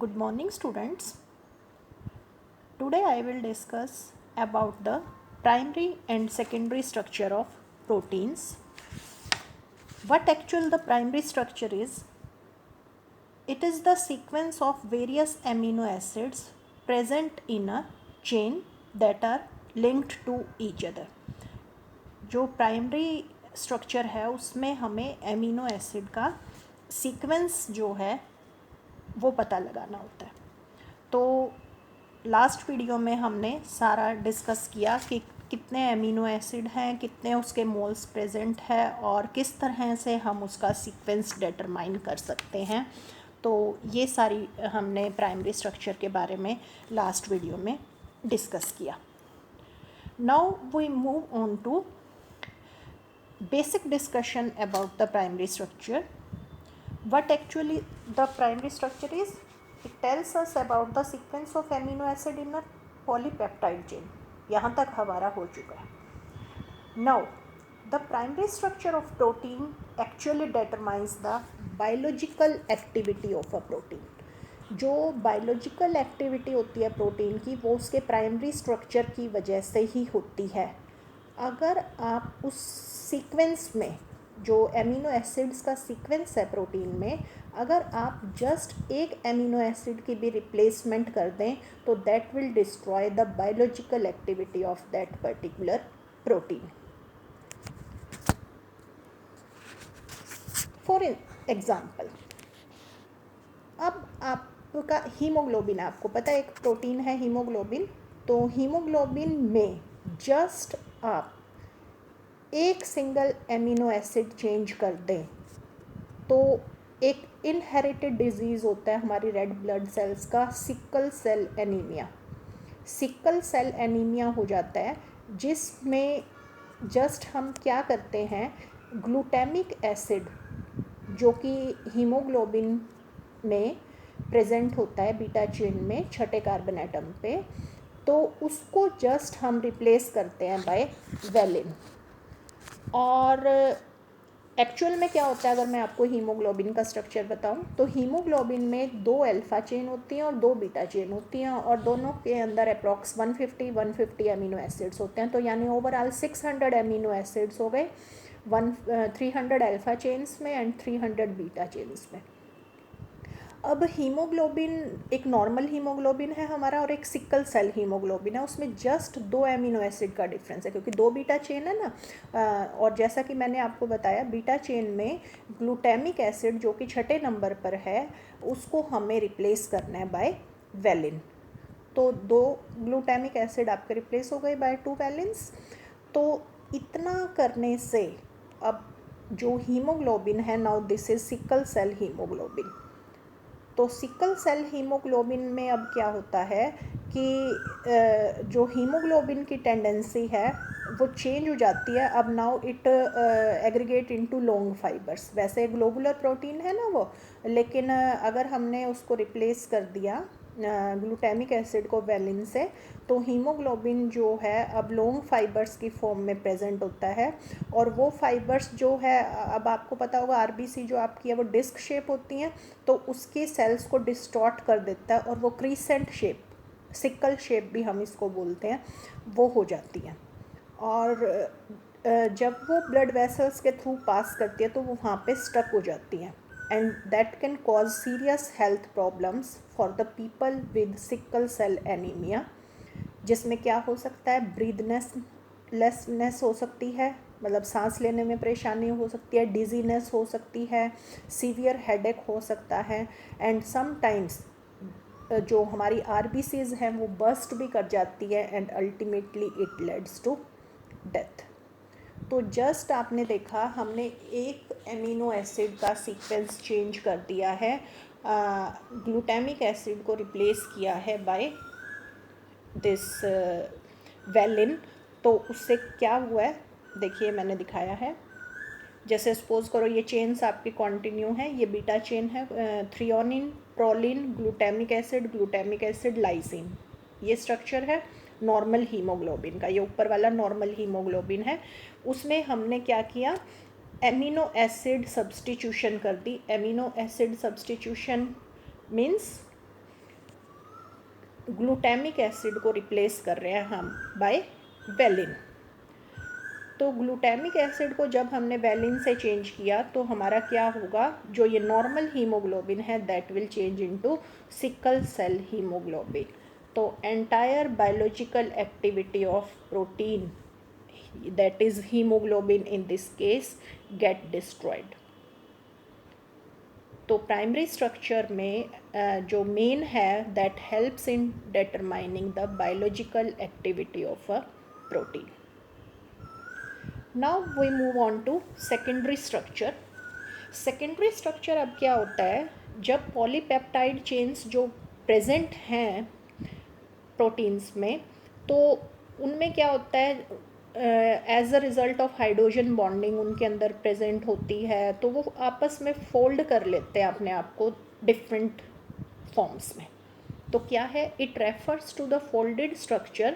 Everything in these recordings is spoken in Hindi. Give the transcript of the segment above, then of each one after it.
Good morning, students. Today I will discuss about the primary and secondary structure of proteins. What actually the primary structure is? It is the sequence of various amino acids present in a chain that are linked to each other. जो प्राइमरी स्ट्रक्चर है उसमें हमें एमिनो एसिड का सीक्वेंस जो है वो पता लगाना होता है. तो लास्ट वीडियो में हमने सारा डिस्कस किया कि कितने एमिनो एसिड हैं, कितने उसके मोल्स प्रेजेंट है और किस तरह से हम उसका सीक्वेंस डिटरमाइन कर सकते हैं. तो ये सारी हमने प्राइमरी स्ट्रक्चर के बारे में लास्ट वीडियो में डिस्कस किया. Now we move on to basic discussion about the primary structure. What actually the primary structure is? It tells us about the sequence of amino acid in a polypeptide chain. यहाँ तक हमारा हो चुका है. Now, the primary structure of protein actually determines the biological activity of a protein. जो बायोलॉजिकल एक्टिविटी होती है प्रोटीन की वो उसके प्राइमरी स्ट्रक्चर की वजह से ही होती है. अगर आप उस सीक्वेंस में जो एमिनो एसिड्स का सीक्वेंस है प्रोटीन में, अगर आप जस्ट एक एमिनो एसिड की भी रिप्लेसमेंट कर दें तो that will destroy the biological activity of that particular protein. For example, अब आपका हीमोग्लोबिन, आपको पता है एक प्रोटीन है हीमोग्लोबिन. तो हीमोग्लोबिन में जस्ट आप एक सिंगल एमिनो एसिड चेंज कर दें तो एक इनहेरिटेड डिजीज़ होता है हमारी रेड ब्लड सेल्स का, sickle cell anaemia. Sickle cell anaemia हो जाता है जिसमें जस्ट हम क्या करते हैं, ग्लूटामिक एसिड जो कि हीमोग्लोबिन में प्रेजेंट होता है बीटा चेन में छठे कार्बन एटम पे, तो उसको जस्ट हम रिप्लेस करते हैं बाय वेलिन. और एक्चुअल में क्या होता है, अगर मैं आपको हीमोग्लोबिन का स्ट्रक्चर बताऊं तो हीमोग्लोबिन में 2 अल्फा चेन होती हैं और 2 बीटा चेन होती हैं और दोनों के अंदर अप्रॉक्स 150 अमीनो एसिड्स होते हैं. तो यानी ओवरऑल 600 अमीनो एसिड्स हो गए, 300 अल्फा चेन्स में एंड 300 बीटा चेन्स में. अब हीमोग्लोबिन एक नॉर्मल हीमोग्लोबिन है हमारा और एक सिकल सेल हीमोग्लोबिन है. उसमें जस्ट 2 एमिनो एसिड का डिफरेंस है क्योंकि 2 बीटा चेन है ना. और जैसा कि मैंने आपको बताया बीटा चेन में ग्लूटामिक एसिड जो कि छठे नंबर पर है उसको हमें रिप्लेस करना है बाय वेलिन. तो 2 ग्लूटामिक एसिड आपके रिप्लेस हो गए बाय 2 वेलिन्स. तो इतना करने से अब जो हीमोग्लोबिन है, now this is sickle cell haemoglobin. तो सिकल सेल हीमोग्लोबिन में अब क्या होता है कि जो हीमोग्लोबिन की टेंडेंसी है वो चेंज हो जाती है. अब now it aggregate into long fibres. वैसे ग्लोबुलर प्रोटीन है ना वो, लेकिन अगर हमने उसको रिप्लेस कर दिया ग्लूटामिक एसिड को वेलिन से तो हीमोग्लोबिन जो है अब लॉन्ग फाइबर्स की फॉर्म में प्रेजेंट होता है. और वो फाइबर्स जो है, अब आपको पता होगा आरबीसी जो आपकी है वो डिस्क शेप होती हैं, तो उसकी सेल्स को डिस्टॉर्ट कर देता है और वो क्रीसेंट शेप, सिकल शेप भी हम इसको बोलते हैं, वो हो जाती हैं. और जब वो ब्लड वेसल्स के थ्रू पास करती है तो वो वहाँ पे स्टक हो जाती हैं and that can cause serious health problems for the people with sickle cell anaemia. जिसमें क्या हो सकता है, ब्रीदनेस हो सकती है, मतलब सांस लेने में परेशानी हो सकती है, डिजीनेस हो सकती है, सीवियर हेडेक हो सकता है एंड समटाइम्स जो हमारी आरबीसीज हैं वो बस्ट भी कर जाती है and ultimately it leads to death. तो जस्ट आपने देखा हमने एक एमिनो एसिड का सीक्वेंस चेंज कर दिया है, ग्लूटामिक एसिड को रिप्लेस किया है बाय दिस वेलिन. तो उससे क्या हुआ है देखिए, मैंने दिखाया है. जैसे सपोज करो ये चेन्स आपकी कॉन्टिन्यू है, ये बीटा चेन है, threonine, proline, glutamic acid, lysine. ये स्ट्रक्चर है नॉर्मल हीमोग्लोबिन का. ये ऊपर वाला नॉर्मल हीमोग्लोबिन है. उसमें हमने क्या किया, एमिनो एसिड सब्सटीट्यूशन कर दी. Amino acid substitution means glutamic acid को रिप्लेस कर रहे हैं हम बाय वेलिन। तो ग्लूटामिक एसिड को जब हमने वेलिन से चेंज किया तो हमारा क्या होगा, जो ये नॉर्मल हीमोग्लोबिन है that will change into sickle cell haemoglobin. तो entire biological activity of protein that is haemoglobin in this case get destroyed. तो प्राइमरी स्ट्रक्चर में जो मेन है that helps in determining the biological activity of a protein. Now we move on to secondary structure. Secondary structure अब क्या होता है, जब पॉलीपेप्टाइड चेन्स जो प्रेजेंट हैं प्रोटीन्स में, तो उनमें क्या होता है, as a result of hydrogen bonding उनके अंदर प्रेजेंट होती है, तो वो आपस में फोल्ड कर लेते हैं अपने आप को डिफरेंट फॉर्म्स में। तो क्या है, it refers to the folded structure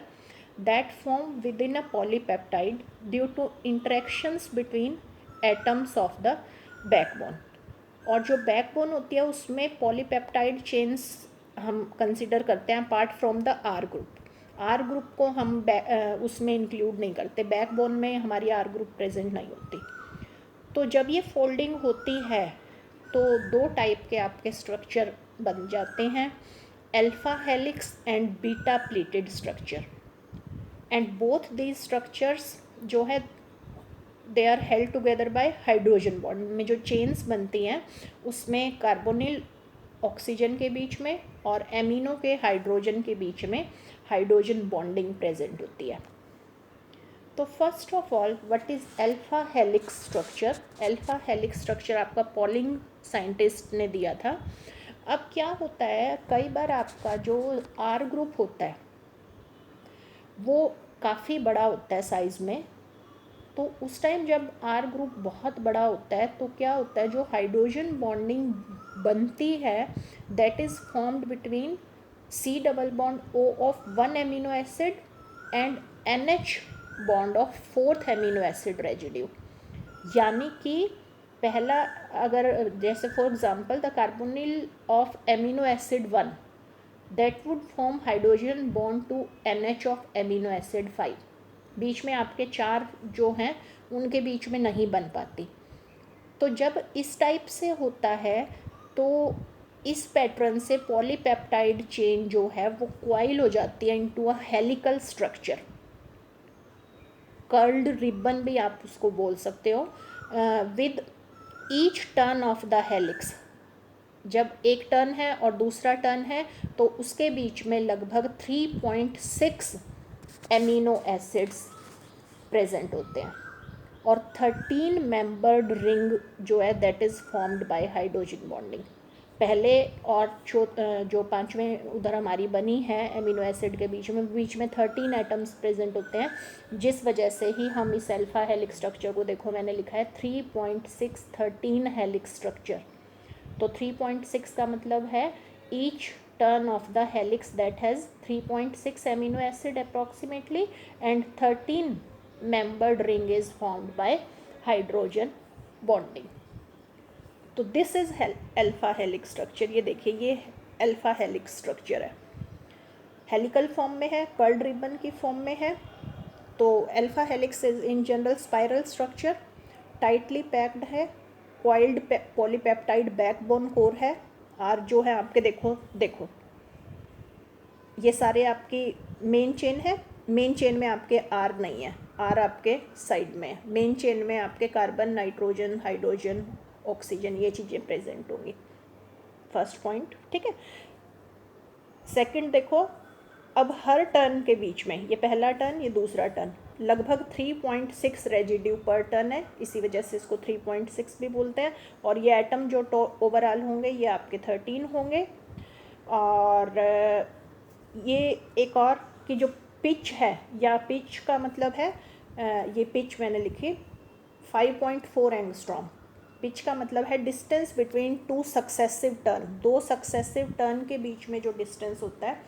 that form within a polypeptide due to interactions between atoms of the backbone। और जो बैकबोन होती है उसमें पॉलीपेप्टाइड चेन्स हम कंसिडर करते हैं apart from the R group. R group को हम उसमें इंक्लूड नहीं करते, बैकबोन में हमारी आर ग्रुप प्रेजेंट नहीं होती। तो जब ये फोल्डिंग होती है तो दो टाइप के आपके स्ट्रक्चर बन जाते हैं, alpha helix and beta pleated structure. And both these structures जो है they are held together by hydrogen bond. में जो चेन्स बनती हैं उसमें कार्बोनिल ऑक्सीजन के बीच में और एमिनो के हाइड्रोजन के बीच में हाइड्रोजन बॉन्डिंग प्रेजेंट होती है। तो first of all what is alpha helix structure. Alpha helix structure आपका पॉलिंग साइंटिस्ट ने दिया था। अब क्या होता है, कई बार आपका जो आर ग्रुप होता है वो काफ़ी बड़ा होता है साइज़ में, तो उस टाइम जब आर ग्रुप बहुत बड़ा होता है तो क्या होता है, जो हाइड्रोजन बॉन्डिंग बनती है that is formed between C double bond O of one amino acid and N H bond of fourth amino acid residue. यानी कि पहला, अगर जैसे for example the carbonyl of amino acid 1 that would form hydrogen bond to NH of amino acid 5। बीच में आपके चार जो हैं उनके बीच में नहीं बन पाती। तो जब इस टाइप से होता है तो इस पैटर्न से पॉलीपेप्टाइड चेन जो है वो क्वाइल हो जाती है into a helical structure. Curled ribbon भी आप उसको बोल सकते हो। With each turn of the helix, जब एक टर्न है और दूसरा टर्न है तो उसके बीच में लगभग 3.6 एमिनो एसिड्स प्रेजेंट होते हैं और 13 मेंबर्ड रिंग जो है that is formed by hydrogen bonding. पहले और जो पांचवें उधर हमारी बनी है एमिनो एसिड के बीच में 13 एटम्स प्रेजेंट होते हैं, जिस वजह से ही हम इस अल्फा हेलिक्स स्ट्रक्चर को, देखो मैंने लिखा है 3.6 13 हेलिक्स स्ट्रक्चर। तो 3.6 का मतलब है each turn of the helix that has 3.6 amino acid approximately and 13 membered ring is formed by hydrogen bonding. तो this is alpha helix structure. ये देखिए, ये अल्फा हेलिक्स स्ट्रक्चर है, हेलिकल फॉर्म में है, कर्ल्ड रिबन की फॉर्म में है। तो alpha helix is in general spiral structure, tightly packed है, कॉइल्ड पॉलीपेप्टाइड बैकबोन कोर है। आर जो है आपके देखो ये सारे आपकी मेन चेन है, मेन चेन में आपके आर नहीं है, आर आपके साइड में है। मेन चेन में आपके कार्बन, नाइट्रोजन, हाइड्रोजन, ऑक्सीजन ये चीज़ें प्रेजेंट होंगी। फर्स्ट पॉइंट, ठीक है। सेकंड देखो, अब हर टर्न के बीच में, ये पहला टर्न, ये दूसरा टर्न, लगभग 3.6 रेजिड्यू पर टर्न है, इसी वजह से इसको 3.6 भी बोलते हैं। और ये एटम जो ओवरऑल होंगे ये आपके 13 होंगे। और ये एक और कि जो पिच है, या पिच का मतलब है, ये पिच मैंने लिखी 5.4 एंगस्ट्रॉम। पिच का मतलब है distance between two successive turn, दो सक्सेसिव टर्न के बीच में जो डिस्टेंस होता है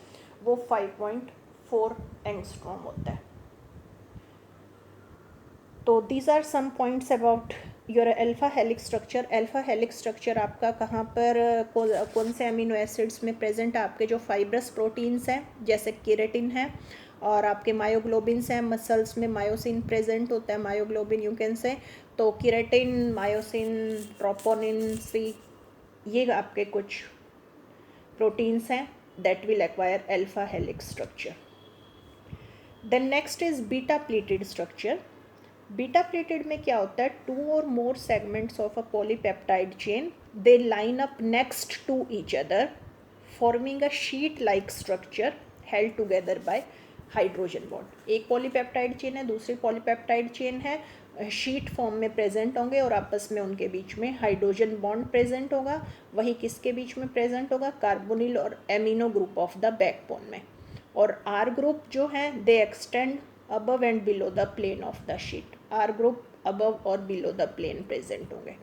वो 5.4 एंगस्ट्रॉम होता है। तो these are some points about your alpha helix structure आपका कहाँ पर कौन से अमीनो एसिड्स में प्रेजेंट है? आपके जो फाइब्रस प्रोटीन्स हैं जैसे केराटिन है, और आपके मायोग्लोबिन्स हैं, मसल्स में मायोसिन प्रेजेंट होता है, मायोग्लोबिन यू कैन से। तो केराटिन, मायोसिन, ट्रोपोनिन सी, ये आपके कुछ प्रोटीन्स हैं that will acquire alpha helix structure. Then next is beta pleated structure. Beta pleated में क्या होता है? 2 or more segments of a polypeptide chain, they line up next to each other forming a sheet like structure held together by hydrogen bond. एक पॉलीपेप्टाइड चेन है, दूसरी पॉलीपेप्टाइड चेन है, शीट फॉर्म में प्रेजेंट होंगे और आपस में उनके बीच में हाइड्रोजन बॉन्ड प्रेजेंट होगा। वही किसके बीच में प्रेजेंट होगा? कार्बोनिल और amino group of the backbone में। और आर ग्रुप जो है दे extend above and below the plane of the sheet। R group above और below the plane प्रेजेंट होंगे।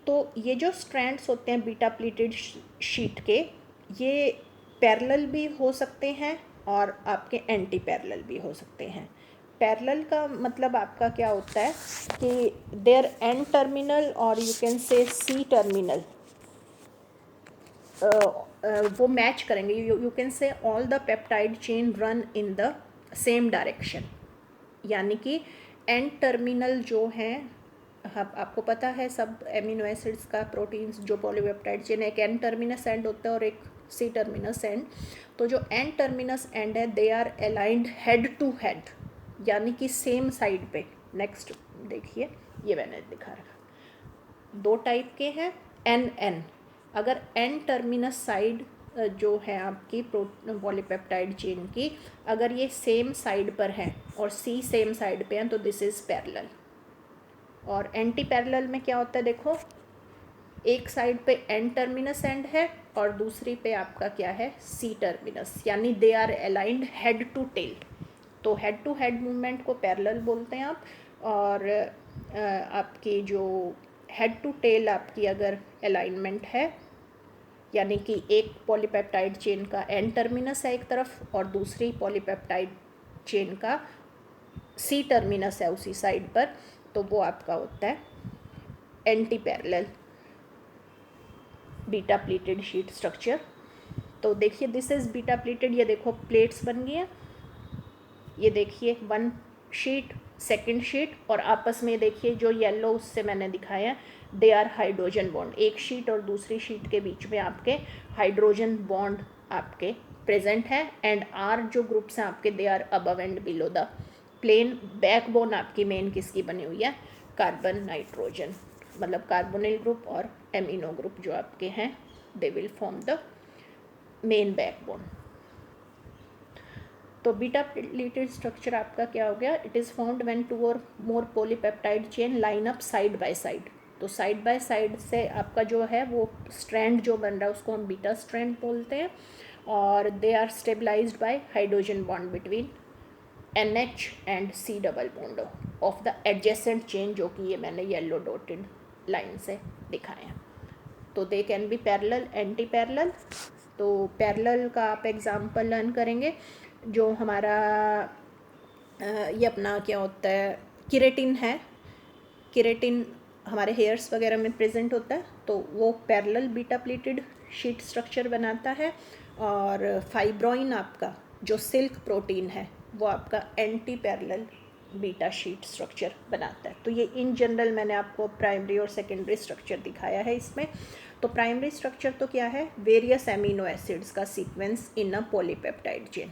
तो ये जो स्ट्रैंड्स होते हैं बीटा प्लीटेड शीट के, ये पैरेलल भी हो सकते हैं और आपके एंटी पैरेलल भी हो सकते हैं। पैरेलल का मतलब आपका क्या होता है कि देयर एन टर्मिनल और you can say C terminal वो मैच करेंगे। You can say all the peptide chain run in the same direction, यानी कि एन टर्मिनल जो हैं, आपको पता है सब एमिनो एसिड्स का, प्रोटीन्स जो पॉलीपेप्टाइड चेन, एक एन टर्मिनस एंड होता है और एक सी टर्मिनस एंड। तो जो एन टर्मिनस एंड है they are aligned head to head, यानी कि सेम साइड पे। नेक्स्ट देखिए, ये मैंने दिखा रखा, 2 टाइप के हैं एन एन। अगर एन टर्मिनस साइड जो है आपकी पॉलीपेप्टाइड चेन की, अगर ये सेम साइड पर है और सी सेम साइड पे हैं तो दिस इज़ पैरेलल। और एंटी पैरेलल में क्या होता है? देखो, एक साइड पे एन टर्मिनस एंड है और दूसरी पे आपका क्या है? सी टर्मिनस, यानी they are aligned head to tail. तो हेड टू हेड मूवमेंट को पैरेलल बोलते हैं आप। और आपकी जो हेड टू टेल आपकी अगर अलाइनमेंट है, यानी कि एक पॉलीपेप्टाइड चेन का एन टर्मिनस है एक तरफ और दूसरी पॉलीपेप्टाइड चेन का सी टर्मिनस है उसी साइड पर, तो वो आपका होता है anti parallel beta pleated sheet structure. तो देखिए, दिस इज़ बीटा प्लीटेड। ये देखो प्लेट्स बन गई हैं, ये देखिए 1 शीट, सेकंड शीट, और आपस में देखिए जो येलो उससे मैंने दिखाया, दे आर हाइड्रोजन बॉन्ड। एक शीट और दूसरी शीट के बीच में आपके हाइड्रोजन बॉन्ड आपके प्रेजेंट है। एंड आर जो ग्रुप्स हैं आपके, they are above and below the plane. Backbone आपकी मेन किसकी बनी हुई है? कार्बन नाइट्रोजन, मतलब कार्बोनिल ग्रुप और एमिनो ग्रुप जो आपके हैं, they will form the main backbone. तो बीटा प्लीटेड स्ट्रक्चर आपका क्या हो गया? It is formed when 2 or more polypeptide chain line up side by side. तो साइड बाय साइड से आपका जो है वो स्ट्रैंड जो बन रहा है उसको हम बीटा स्ट्रैंड बोलते हैं। और they are stabilised by hydrogen bond between NH and C double bond of the adjacent chain, जो कि ये मैंने येलो डॉटेड लाइन से दिखाए हैं। तो they can be parallel, anti parallel. तो पैरेलल का आप एग्जांपल लर्न करेंगे। जो हमारा ये अपना क्या होता है, केराटिन है, केराटिन हमारे हेयर्स वगैरह में प्रेजेंट होता है, तो वो parallel beta pleated sheet structure बनाता है। और फाइब्रोइन आपका जो सिल्क प्रोटीन है वो आपका anti parallel beta sheet structure बनाता है। तो ये इन जनरल मैंने आपको प्राइमरी और सेकेंडरी स्ट्रक्चर दिखाया है इसमें। तो प्राइमरी स्ट्रक्चर तो क्या है? वेरियस एमिनो एसिड्स का sequence in a polypeptide chain,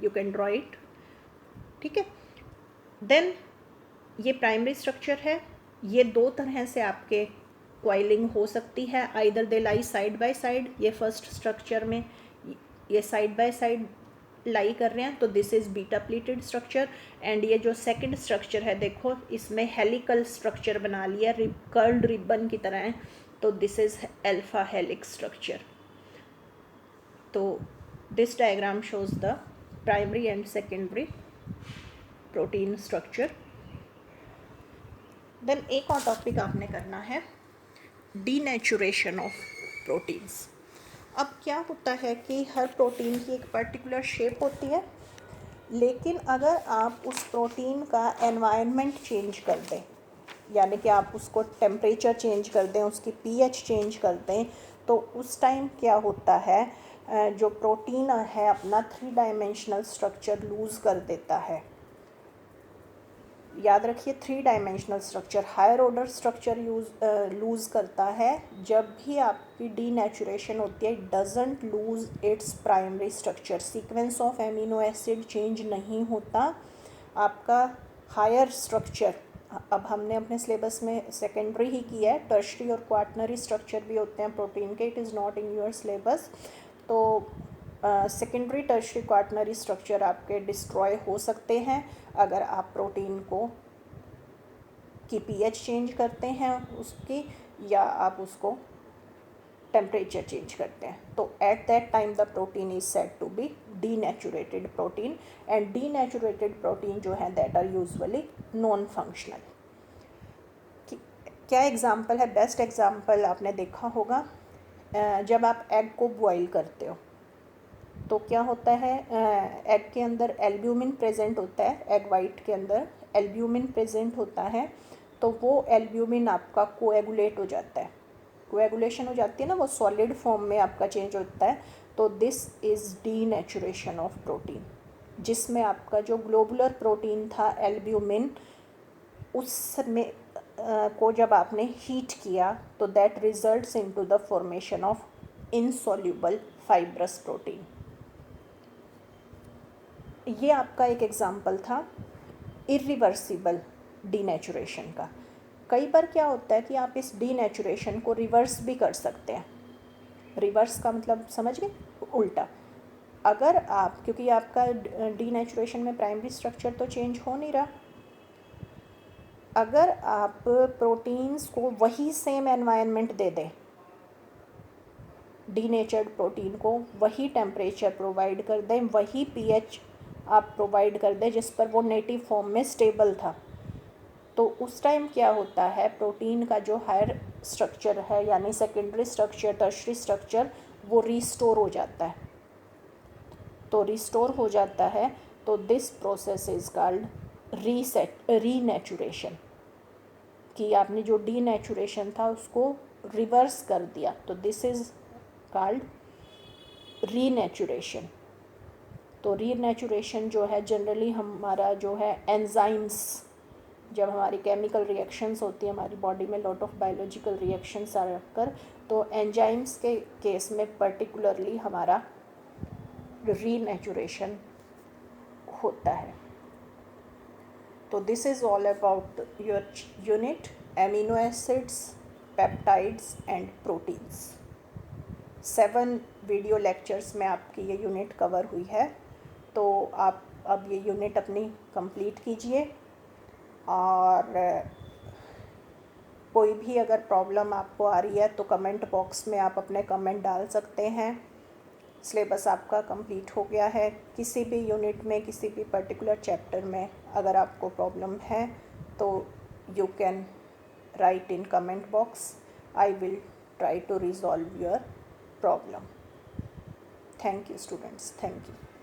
you can draw it, ठीक है। देन ये प्राइमरी स्ट्रक्चर है। ये 2 तरह से आपके क्वाइलिंग हो सकती है, either they lie side by side. ये फर्स्ट स्ट्रक्चर में ये साइड बाय साइड लाई कर रहे हैं, तो this is beta pleated structure. And ये जो सेकंड स्ट्रक्चर है, देखो इसमें हेलिकल स्ट्रक्चर बना लिया, कर्ल्ड रिबन की तरह है, तो this is alpha helix structure. तो this diagram shows the primary and secondary protein structure. Then एक और टॉपिक आपने करना है, डीनेचुरेशन ऑफ प्रोटीन्स। अब क्या होता है कि हर प्रोटीन की एक पर्टिकुलर शेप होती है, लेकिन अगर आप उस प्रोटीन का एनवायरनमेंट चेंज कर दें, यानी कि आप उसको टेम्परेचर चेंज कर दें, उसकी पीएच चेंज कर दें, तो उस टाइम क्या होता है, जो प्रोटीन है अपना 3 डायमेंशनल स्ट्रक्चर लूज़ कर देता है। याद रखिए 3 dimensional structure, higher order structure loose करता है जब भी आपकी डीनेचुरेशन होती है। It doesn't lose its primary structure, sequence of amino acid change नहीं होता आपका हायर स्ट्रक्चर। अब हमने अपने सिलेबस में सेकेंडरी ही किया है, टर्शरी और क्वाटनरी स्ट्रक्चर भी होते हैं प्रोटीन के, it is not in your syllabus. तो सेकेंडरी टर्शरी क्वाटनरी स्ट्रक्चर आपके डिस्ट्रॉय हो सकते हैं अगर आप प्रोटीन को की पीएच चेंज करते हैं उसकी, या आप उसको टेम्परेचर चेंज करते हैं। तो at that time the protein is said to be denatured protein, and denatured protein जो है that are usually non functional. क्या एग्जाम्पल है? बेस्ट एग्जाम्पल आपने देखा होगा, जब आप एग को बॉईल करते हो तो क्या होता है, एग के अंदर एल्ब्यूमिन प्रेजेंट होता है, एग वाइट के अंदर एल्ब्यूमिन प्रेजेंट होता है, तो वो एल्ब्यूमिन आपका कोएगुलेट हो जाता है, कोएगुलेशन हो जाती है ना, वो सॉलिड फॉर्म में आपका चेंज होता है। तो this is denaturation of protein, जिसमें आपका जो ग्लोबुलर प्रोटीन था एल्ब्यूमिन, उसमें को जब आपने हीट किया तो that results into the formation of insoluble fibrous protein. ये आपका एक एग्जाम्पल था इरिवर्सिबल डीनेचुरेशन का। कई बार क्या होता है कि आप इस डीनेचुरेशन को रिवर्स भी कर सकते हैं। रिवर्स का मतलब समझ गए, उल्टा। अगर आप, क्योंकि आपका डीनेचुरेशन में प्राइमरी स्ट्रक्चर तो चेंज हो नहीं रहा, अगर आप प्रोटीन्स को वही सेम एनवायरनमेंट दे दें, डीनेचर्ड प्रोटीन को वही टेम्परेचर प्रोवाइड कर दें, वही पीएच आप प्रोवाइड कर दें जिस पर वो नेटिव फॉर्म में स्टेबल था, तो उस टाइम क्या होता है, प्रोटीन का जो हायर स्ट्रक्चर है यानी सेकेंडरी स्ट्रक्चर, टर्शरी स्ट्रक्चर, वो रिस्टोर हो जाता है। तो रिस्टोर हो जाता है तो this process is called renaturation, कि आपने जो डीनेचुरेशन था उसको रिवर्स कर दिया, तो दिस इज कॉल्ड रीनेचुरेशन। तो रीनेचुरेशन जो है जनरली हमारा जो है एंजाइम्स, जब हमारी केमिकल रिएक्शंस होती है हमारी बॉडी में, लॉट ऑफ बायोलॉजिकल रिएक्शंस आकर, तो एंजाइम्स के केस में पर्टिकुलरली हमारा रीनेचुरेशन होता है। तो this is all about your unit amino acids, peptides and proteins. 7 video lectures में आपकी ये यूनिट कवर हुई है, तो आप अब ये यूनिट अपनी कंप्लीट कीजिए, और कोई भी अगर प्रॉब्लम आपको आ रही है तो कमेंट बॉक्स में आप अपने कमेंट डाल सकते हैं। सिलेबस आपका कंप्लीट हो गया है। किसी भी यूनिट में, किसी भी पर्टिकुलर चैप्टर में अगर आपको प्रॉब्लम है तो you can write in comment box, I will try to resolve your problem. Thank you students, thank you.